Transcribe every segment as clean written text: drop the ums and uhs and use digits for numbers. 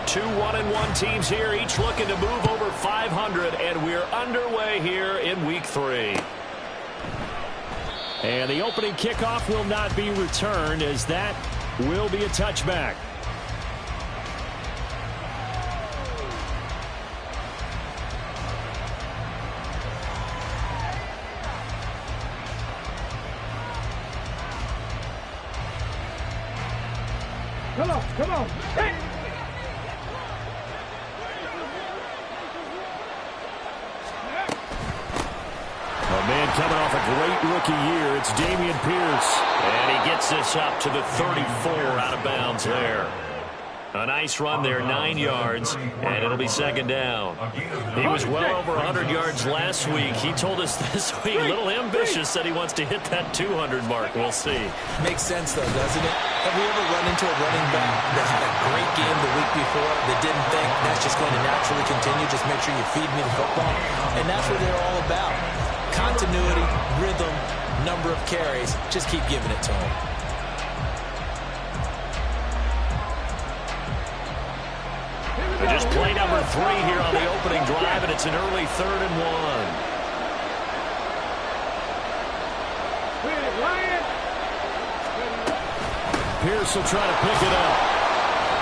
Two 1-1 teams here, each looking to move over 500, and we're underway here in week 3. And the opening kickoff will not be returned, as that will be a touchback. Come on. Hey. A man coming off a great rookie year, it's Dameon Pierce. And he gets this up to the 34 out of bounds there. A nice run there, 9 yards, and it'll be second down. He was well over 100 yards last week. He told us this week, a little ambitious, that he wants to hit that 200 mark. We'll see. Makes sense, though, doesn't it? Have we ever run into a running back that had a great game the week before that didn't think that's just going to naturally continue? Just make sure you feed me the football. And that's what they're all about. Continuity, rhythm, number of carries. Just keep giving it to him. Just play number 3 here on the opening drive, and it's an early 3rd and 1. Pierce will try to pick it up.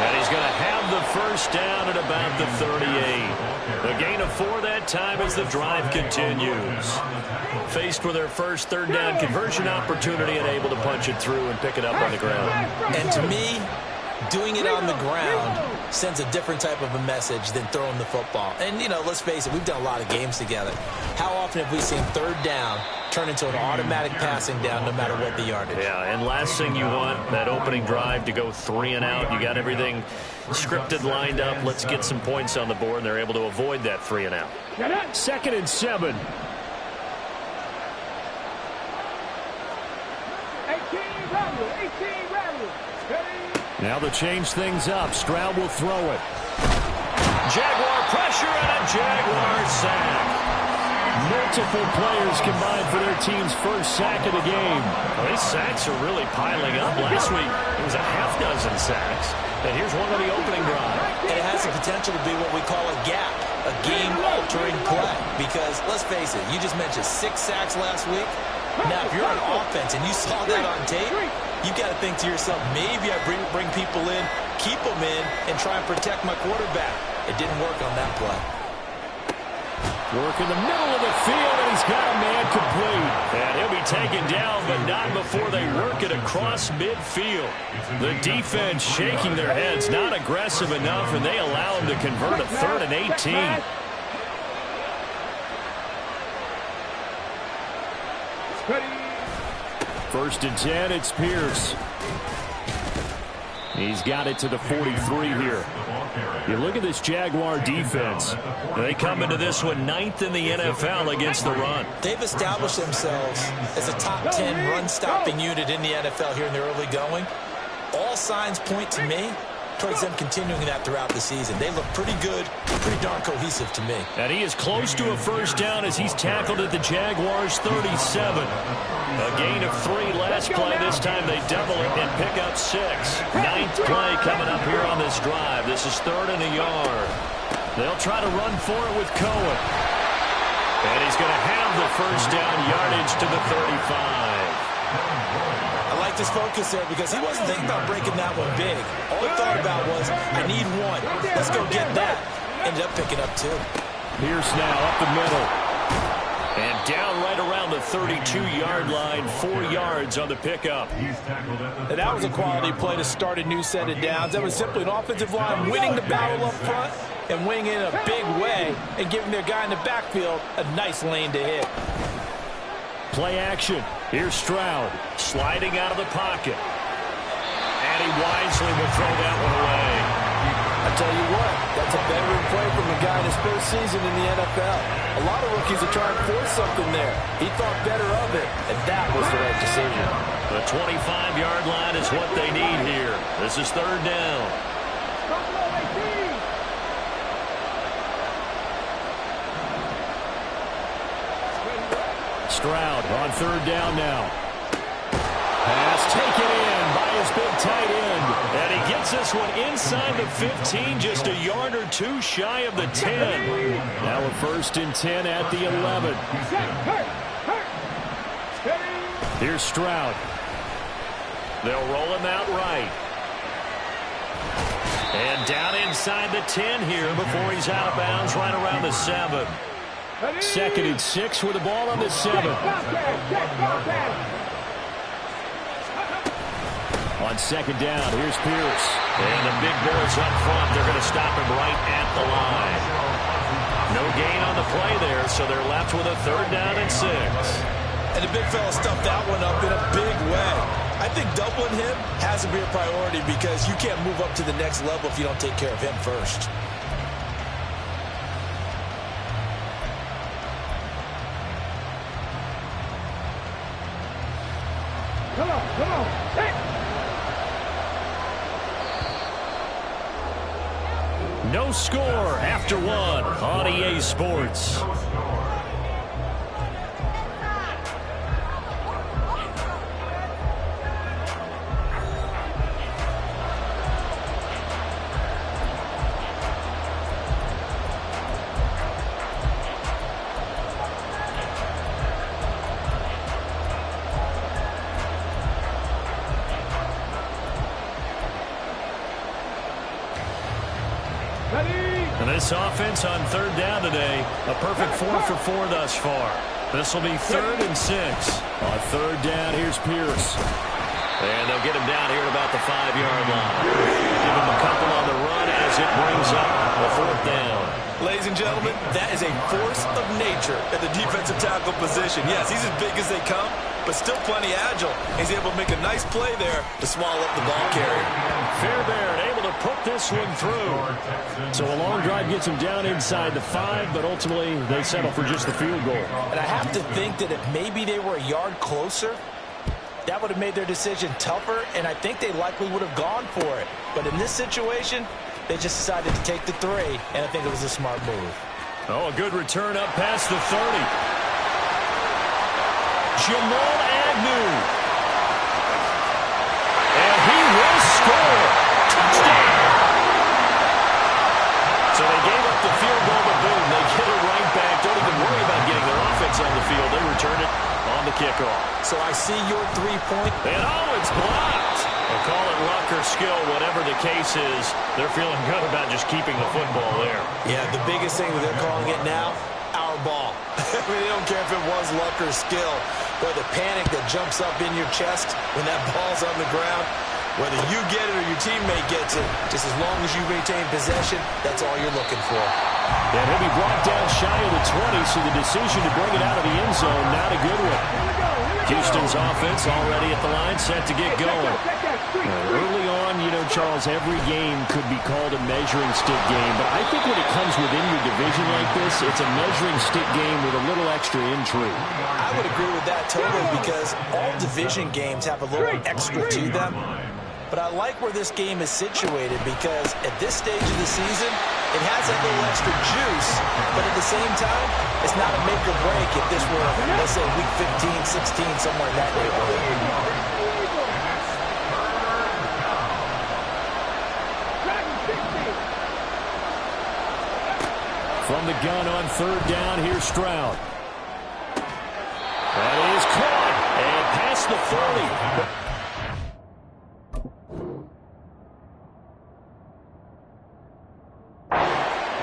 And he's going to have the first down at about the 38. A gain of 4 that time as the drive continues. Faced with their first 3rd down conversion opportunity and able to punch it through and pick it up on the ground. And to me, doing it on the ground sends a different type of a message than throwing the football. And, you know, let's face it, we've done a lot of games together. How often have we seen 3rd down turn into an automatic passing down no matter what the yardage? Yeah, and last thing you want, that opening drive to go 3 and out. You got everything scripted, lined up. Let's get some points on the board, and they're able to avoid that 3 and out. 2nd and 7. 18 rattle. Now to change things up, Stroud will throw it. Jaguar pressure and a Jaguar sack. Multiple players combined for their team's first sack of the game. Well, these sacks are really piling up. Last week, it was a half-dozen sacks. And here's one on the opening drive. And it has the potential to be what we call a gap, a game-altering play. Because, let's face it, you just mentioned 6 sacks last week. Now, if you're on offense and you saw that on tape, you've got to think to yourself, maybe I bring people in, keep them in, and try and protect my quarterback. It didn't work on that play. Work in the middle of the field, and he's got a man complete. And he'll be taken down, but not before they work it across midfield. The defense shaking their heads, not aggressive enough, and they allow him to convert a 3rd and 18. First and 10, it's Pierce. He's got it to the 43 here. You look at this Jaguar defense. They come into this one 9th in the NFL against the run. They've established themselves as a top 10 run-stopping unit in the NFL here in the early going. All signs point to me towards them continuing that throughout the season. They look pretty good, pretty darn cohesive to me. And he is close to a first down as he's tackled at the Jaguars' 37. A gain of 3 last play. This time they double it and pick up 6. 9th play coming up here on this drive. This is 3rd and a yard. They'll try to run for it with Cohen. And he's going to have the first down, yardage to the 35. I like this focus there because he wasn't thinking about breaking that one big. All he thought about was, I need 1. Let's go get that. Ended up picking up 2. Pierce now up the middle. And down right around the 32-yard line, 4 yards on the pickup. And that was a quality play to start a new set of downs. That was simply an offensive line winning the battle up front and winning in a big way and giving their guy in the backfield a nice lane to hit. Play action. Here's Stroud. Sliding out of the pocket. And he wisely will throw that one away. I tell you what, that's a veteran play from a guy in his first season in the NFL. A lot of rookies are trying to force something there. He thought better of it, and that was the right decision. The 25-yard line is what they need here. This is 3rd down. Stroud on 3rd down now. Pass taken in by his big tight end. And he gets this one inside the 15, just a yard or two shy of the 10. Now a 1st and 10 at the 11. Here's Stroud. They'll roll him out right. And down inside the 10 here before he's out of bounds right around the 7. 2nd and 6 with the ball on the 7. On 2nd down, here's Pierce. And the big boys up front, they're going to stop him right at the line. No gain on the play there, so they're left with a 3rd down and 6. And the big fella stuffed that one up in a big way. I think doubling him has to be a priority because you can't move up to the next level if you don't take care of him first. Come on, come on. Hey. No score after 1 on EA Sports. And this offense on 3rd down today, a perfect 4 for 4 thus far. This will be 3rd and 6. On 3rd down, here's Pierce. And they'll get him down here at about the 5-yard line. Give him a couple on the run as it brings up the 4th down. Ladies and gentlemen, that is a force of nature at the defensive tackle position. Yes, he's as big as they come, but still plenty agile. He's able to make a nice play there to swallow up the ball carrier. Fairbairn able to put this one through. So a long drive gets him down inside the 5, but ultimately they settle for just the field goal. And I have to think that if maybe they were a yard closer, that would have made their decision tougher, and I think they likely would have gone for it. But in this situation, they just decided to take the 3, and I think it was a smart move. Oh, a good return up past the 30. Jamal Agnew. And he will score. Touchdown. So they gave up the field goal to boom. They get it right back. Don't even worry about getting their offense on the field. They return it on the kickoff. So I see your 3-point. And oh, it's blocked. They'll call it luck or skill, whatever the case is. They're feeling good about just keeping the football there. Yeah, the biggest thing that they're calling it now, our ball. I mean, they don't care if it was luck or skill. Or the panic that jumps up in your chest when that ball's on the ground. Whether you get it or your teammate gets it, just as long as you maintain possession, that's all you're looking for. And he'll be brought down shy of the 20, so the decision to bring it out of the end zone, not a good one. Houston's offense already at the line, set to get going. Early on, you know, Charles, every game could be called a measuring stick game, but I think when it comes within your division like this, it's a measuring stick game with a little extra intrigue. I would agree with that totally because all division games have a little extra to them. But I like where this game is situated because at this stage of the season, it has that little extra juice, but at the same time, it's not a make or break if this were, let's say, week 15, 16, somewhere in that neighborhood. From the gun on 3rd down, here's Stroud. That is caught and past the 30.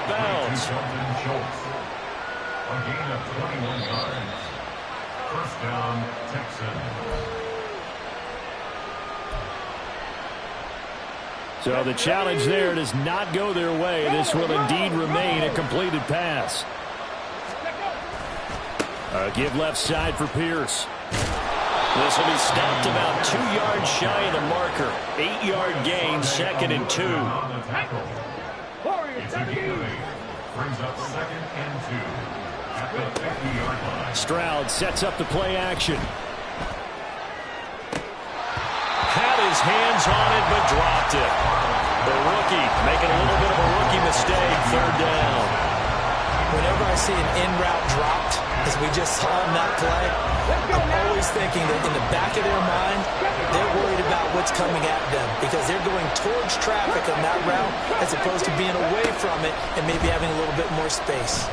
Bounds. A gain of 21 yards. 1st down, Texans. So the challenge there does not go their way. This will indeed remain a completed pass. A give left side for Pierce. This will be stopped about 2 yards shy of the marker. 8-yard gain, 2nd and 2. Brings up 2nd and 2 at the 50-yard line. Stroud sets up the play action. Had his hands on it, but dropped it. The rookie making a little bit of a rookie mistake, 3rd down. Whenever I see an in-route dropped, as we just saw in that play, I'm always thinking that in the back of their mind, they're worried about what's coming at them because they're going towards traffic on that route as opposed to being away from it and maybe having a little bit more space.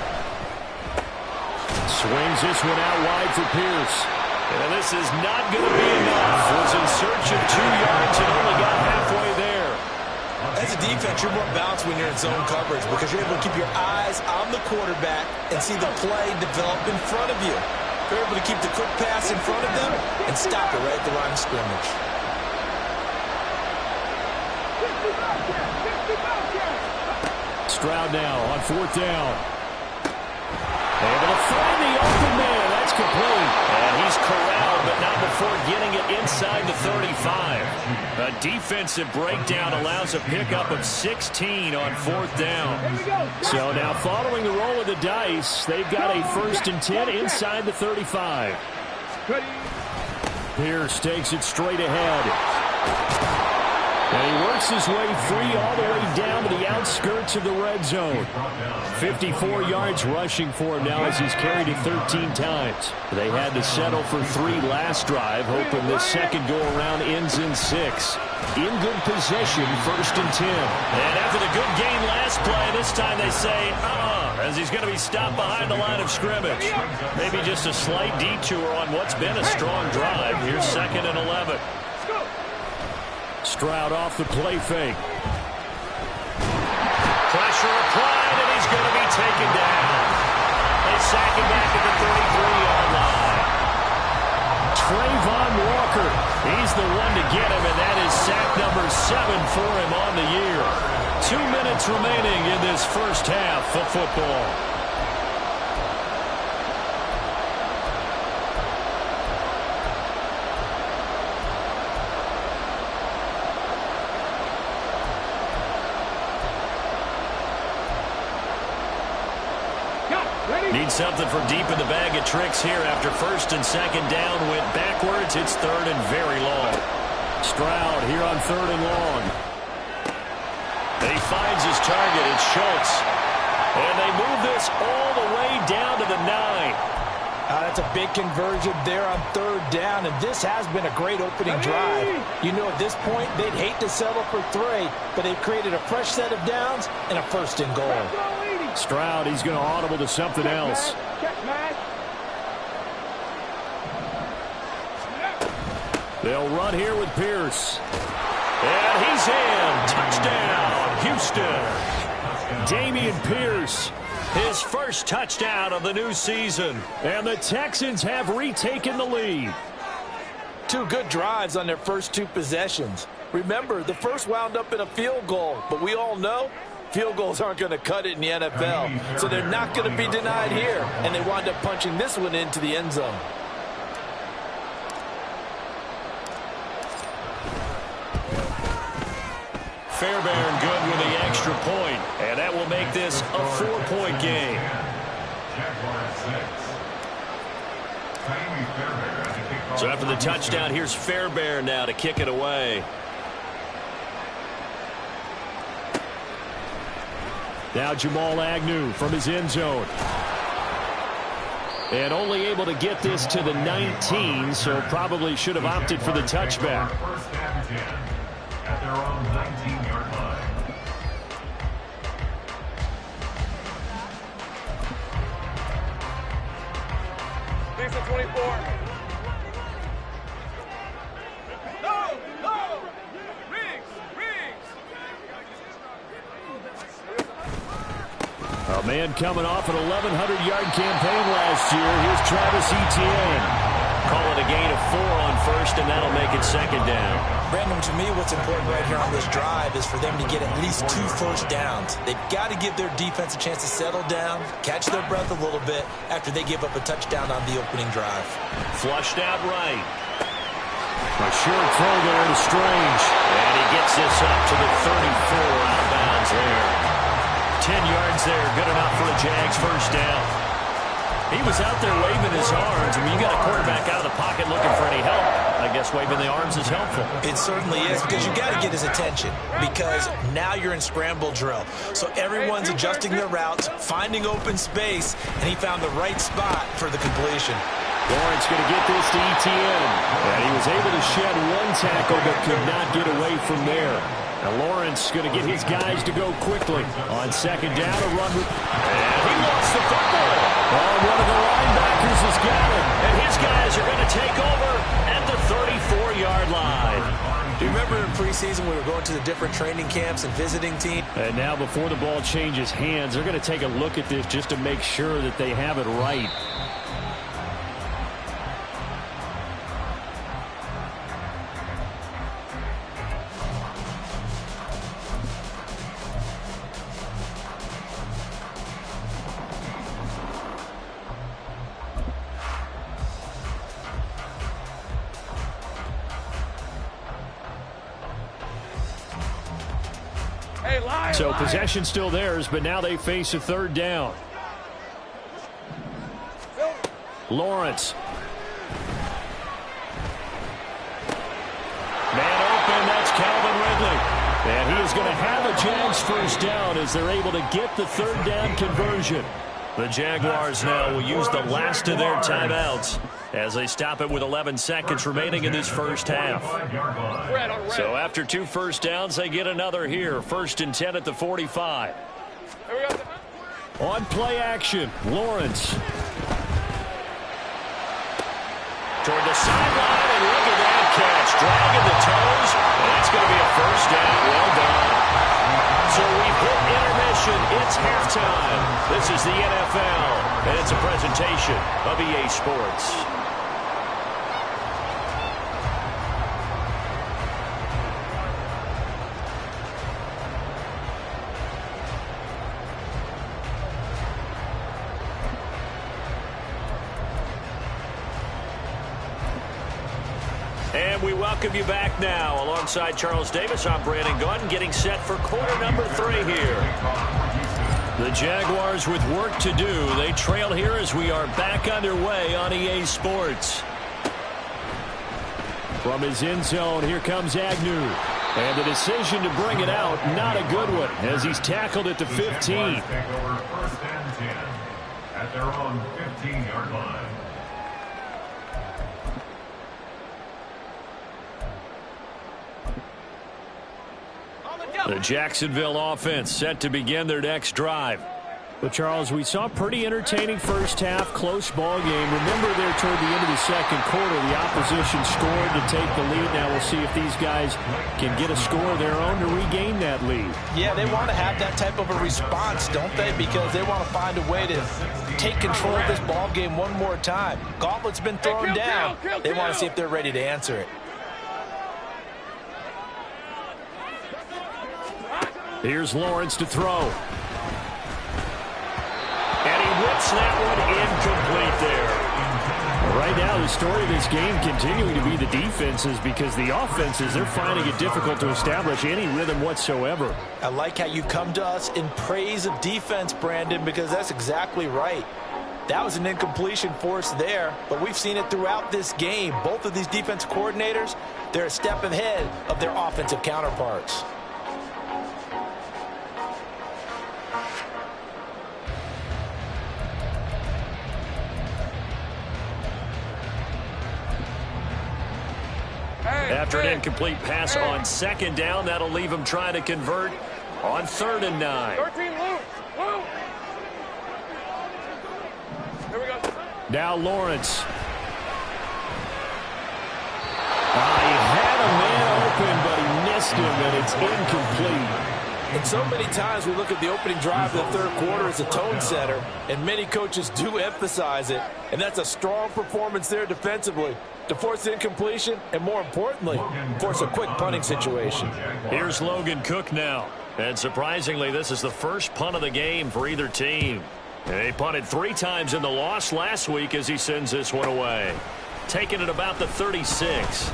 Swings this one out wide for Pierce. And this is not going to be enough. Was in search of 2 yards and only got halfway there. As a defense, you're more balanced when you're in zone coverage because you're able to keep your eyes on the quarterback and see the play develop in front of you. You're able to keep the quick pass in front of them and stop it right at the line of scrimmage. Stroud now on 4th down. Able to find the open man. That's complete. And he's corralled, but not before getting it inside the 35. A defensive breakdown allows a pickup of 16 on 4th down. So now following the roll of the dice, they've got a 1st and 10 inside the 35. Pierce takes it straight ahead. And he works his way free all the way down to the outskirts of the red zone. 54 yards rushing for him now as he's carried it 13 times. They had to settle for 3 last drive, hoping this second go-around ends in 6. In good possession, 1st and 10. And after the good game last play, this time they say, as he's going to be stopped behind the line of scrimmage. Maybe just a slight detour on what's been a strong drive. Here's 2nd and 11. Stroud off the play fake. Pressure applied, and he's going to be taken down. They sack him back at the 33-yard line. Trayvon Walker, he's the one to get him, and that is sack number 7 for him on the year. 2 minutes remaining in this first half of football. Need something from deep in the bag of tricks here after 1st and 2nd down went backwards. It's 3rd and very long. Stroud here on 3rd and long. And he finds his target. It's Schultz. And they move this all the way down to the 9. That's a big conversion there on 3rd down, and this has been a great opening drive. You know, at this point, they'd hate to settle for 3, but they've created a fresh set of downs and a 1st and goal. Stroud, he's going to audible to something else. They'll run here with Pierce. And he's in. Touchdown, Houston. Dameon Pierce. His first touchdown of the new season. And the Texans have retaken the lead. 2 good drives on their first 2 possessions. Remember, the first wound up in a field goal, but we all know field goals aren't going to cut it in the NFL, so they're not going to be denied here, and they wind up punching this one into the end zone. Fairbairn good with the extra point, and that will make this a 4-point game. So after the touchdown, here's Fairbairn now to kick it away. Now Jamal Agnew from his end zone. And only able to get this to the 19, so probably should have opted for the touchback. First and 10 at their own 19-yard line. Thanks for 24. A man coming off an 1,100-yard campaign last year. Here's Travis Etienne. Call it a gain of 4 on 1st, and that'll make it 2nd down. Brandon, to me, what's important right here on this drive is for them to get at least 2 first downs. They've got to give their defense a chance to settle down, catch their breath a little bit after they give up a touchdown on the opening drive. Flushed out right. A short throw there to Strange. And he gets this up to the 34 out of bounds there. 10 yards there, good enough for a Jags first down. He was out there waving his arms. I mean, you got a quarterback out of the pocket looking for any help. I guess waving the arms is helpful. It certainly is, because you got to get his attention, because now you're in scramble drill. So everyone's adjusting their routes, finding open space, and he found the right spot for the completion. Lawrence going to get this to Etienne. And he was able to shed one tackle but could not get away from there. And Lawrence going to get his guys to go quickly. On second down, a run. And he lost the football. Oh, one of the linebackers has got it. And his guys are going to take over at the 34-yard line. Do you remember in preseason we were going to the different training camps and visiting teams? And now before the ball changes hands, they're going to take a look at this just to make sure that they have it right. So possession still theirs, but now they face a third down. Lawrence. Man open, that's Calvin Ridley. And he is going to have a Jags first down as they're able to get the third down conversion. The Jaguars now will use the last of their timeouts as they stop it with 11 seconds remaining in this first half. So after 2 first downs, they get another here. 1st and 10 at the 45. On play action, Lawrence. Toward the sideline, and look at that catch. Dragging the toes, and that's going to be a first down. Well done. So we've hit intermission. It's halftime. This is the NFL, and it's a presentation of EA Sports. And we welcome you back now. Alongside Charles Davis, I'm Brandon Gunn, getting set for quarter number 3 here. The Jaguars with work to do. They trail here as we are back underway on EA Sports. From his end zone, here comes Agnew. And the decision to bring it out, not a good one, as he's tackled at the 15. First and 10 at their own 15-yard line. The Jacksonville offense set to begin their next drive. But, Charles, we saw a pretty entertaining first half, close ball game. Remember there toward the end of the second quarter, the opposition scored to take the lead. Now we'll see if these guys can get a score of their own to regain that lead. Yeah, they want to have that type of a response, don't they? Because they want to find a way to take control of this ball game one more time. Gauntlet's been thrown down. They want to see if they're ready to answer it. Here's Lawrence to throw. And he whips that one incomplete there. Right now, the story of this game continuing to be the defenses, because the offenses, they're finding it difficult to establish any rhythm whatsoever. I like how you come to us in praise of defense, Brandon, because that's exactly right. That was an incompletion force there, but we've seen it throughout this game. Both of these defense coordinators, they're a step ahead of their offensive counterparts. After an incomplete pass on second down, that'll leave him trying to convert on 3rd and 9. 13 loose. Here we go. Now Lawrence. He had a man open, but he missed him, and it's incomplete. And so many times we look at the opening drive of the third quarter as a tone setter, and many coaches do emphasize it. And that's a strong performance there defensively to force incompletion and, more importantly, force a quick punting situation. Here's Logan Cook now. And surprisingly, this is the first punt of the game for either team. And they punted 3 times in the loss last week as he sends this one away. Taking it about the 36.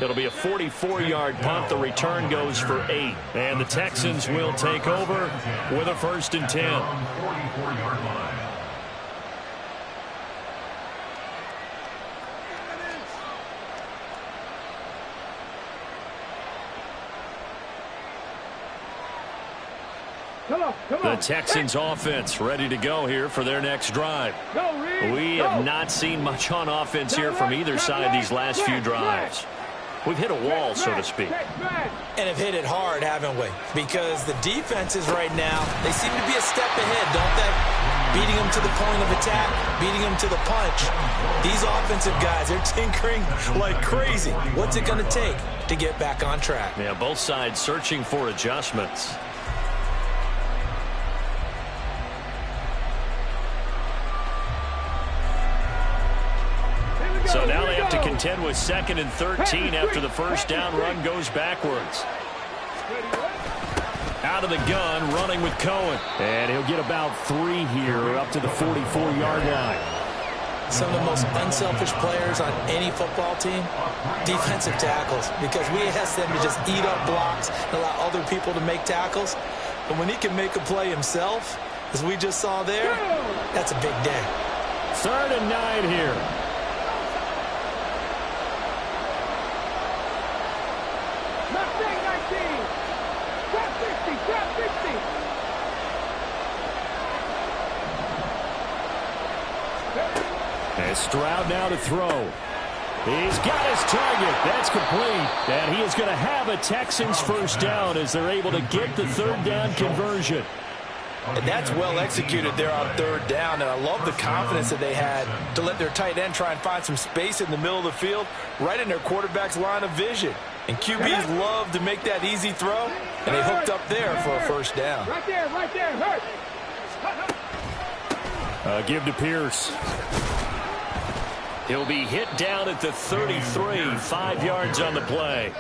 It'll be a 44-yard punt. The return goes for 8. And the Texans will take over with a 1st and 10. The Texans offense ready to go here for their next drive. We have not seen much on offense here from either side these last few drives. We've hit a wall, so to speak. And have hit it hard, haven't we? Because the defenses right now, they seem to be a step ahead, don't they? Beating them to the point of attack, beating them to the punch. These offensive guys, they're tinkering like crazy. What's it going to take to get back on track? Yeah, both sides searching for adjustments. So now they have to contend with 2nd and 13 after the first down run goes backwards. Out of the gun, running with Cohen. And he'll get about 3 here up to the 44-yard line. Some of the most unselfish players on any football team, defensive tackles, because we ask them to just eat up blocks and allow other people to make tackles. But when he can make a play himself, as we just saw there, that's a big day. 3rd and 9 here. And Stroud now to throw. He's got his target. That's complete. And he is going to have a Texans first down as they're able to get the 3rd down conversion. And that's well executed there on 3rd down. And I love the confidence that they had to let their tight end try and find some space in the middle of the field, right in their quarterback's line of vision. And QBs love to make that easy throw, and they hooked up there for a first down. Right there, hurt. Give to Pierce. He'll be hit down at the 33, 5 yards on the play.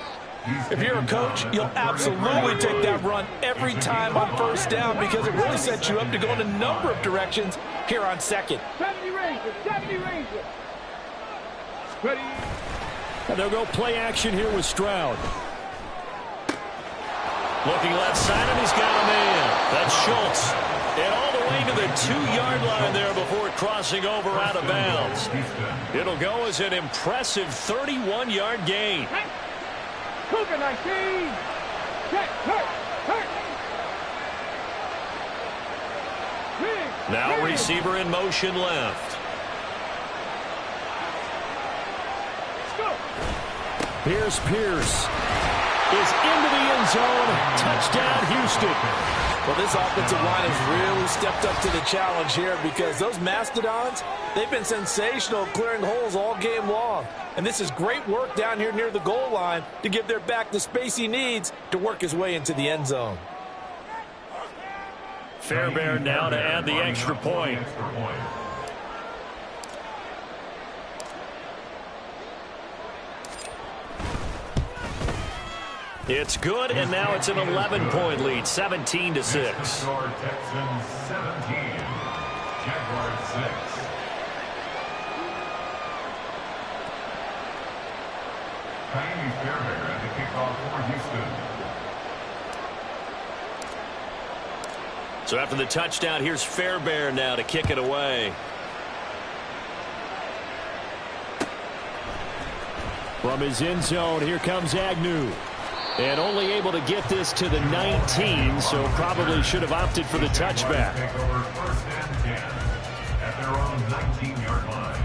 If you're a coach, you'll absolutely take that run every time on first down because it really sets you up to go in a number of directions here on 2nd. 70 Rangers. Ready. And they'll go play action here with Stroud. Looking left side, and he's got a man. That's Schultz. And all the way to the 2-yard line there before crossing over out of bounds. It'll go as an impressive 31-yard gain. Cougar 19. Hurt. Now receiver in motion left. Pierce is into the end zone. Touchdown, Houston. Well, this offensive line has really stepped up to the challenge here because those Mastodons, they've been sensational clearing holes all game long. And this is great work down here near the goal line to give their back the space he needs to work his way into the end zone. Fairbairn now to add the extra point. It's good, and now it's an 11-point lead, 17-6. Texans 17, Jaguars 6. Miami Fairbairn at the kickoff for Houston. So after the touchdown, here's Fairbairn now to kick it away. From his end zone, here comes Agnew. And only able to get this to the 19, so probably should have opted for the touchback. Take over 1st and 10 at their own 19-yard line.